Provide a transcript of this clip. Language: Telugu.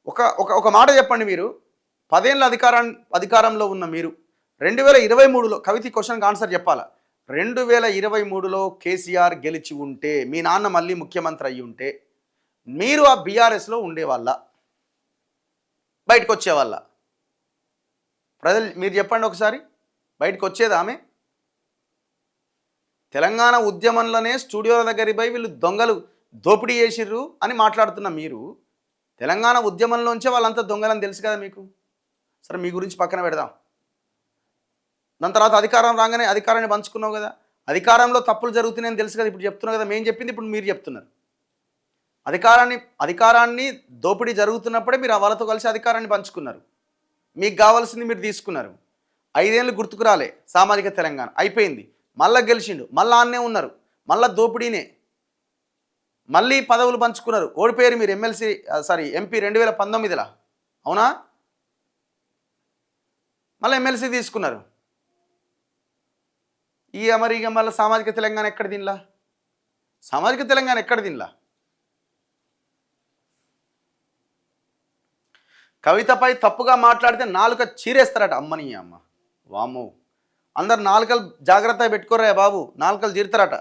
ఒక ఒక ఒక మాట చెప్పండి మీరు. 10 ఏళ్ల అధికారంలో ఉన్న మీరు 2023లో కవిత క్వశ్చన్‌కి ఆన్సర్ చెప్పాలా? 2023లో కేసీఆర్ గెలిచి ఉంటే, మీ నాన్న మళ్ళీ ముఖ్యమంత్రి అయ్యి ఉంటే, మీరు ఆ బీఆర్ఎస్‌లో ఉండేవాళ్ళా? బయటకొచ్చేవాళ్ళా? ప్రజలు మీరు చెప్పండి ఒకసారి. బయటకొచ్చేదా ఆమె? తెలంగాణ ఉద్యమంలోనే స్టూడియోల దగ్గరికి పోయి వీళ్ళు దొంగలు దోపిడీ చేసిర్రు అని మాట్లాడుతున్న మీరు, తెలంగాణ ఉద్యమంలోంచే వాళ్ళంతా దొంగలని తెలుసు కదా మీకు. సరే మీ గురించి పక్కన పెడదాం. దాని తర్వాత అధికారం రాగానే అధికారాన్ని పంచుకున్నావు కదా. అధికారంలో తప్పులు జరుగుతున్నాయని తెలుసు కదా. ఇప్పుడు చెప్తున్నావు కదా. మేము చెప్పింది ఇప్పుడు మీరు చెప్తున్నారు. అధికారాన్ని దోపిడీ జరుగుతున్నప్పుడే మీరు వాళ్ళతో కలిసి అధికారాన్ని పంచుకున్నారు. మీకు కావాల్సింది మీరు తీసుకున్నారు. 5 ఏళ్ళు గుర్తుకు రాలే సామాజిక తెలంగాణ అయిపోయింది. మళ్ళా గెలిచిండు, మళ్ళా ఆన్నే ఉన్నారు, మళ్ళా దోపిడీనే, మళ్ళీ పదవులు పంచుకున్నారు. ఓడిపోయారు మీరు ఎంపీ 2019లో, అవునా? మళ్ళీ ఎమ్మెల్సీ తీసుకున్నారు. మరి ఇక మళ్ళీ సామాజిక తెలంగాణ ఎక్కడ తినలా? సామాజిక తెలంగాణ ఎక్కడ తినలా? కవితపై తప్పుగా మాట్లాడితే నాలుక చీరేస్తారట. అమ్మని అమ్మ వామ్మో, అందరు నాలుకలు జాగ్రత్తగా పెట్టుకోరా బాబు, నాలుకలు చీరుతారట.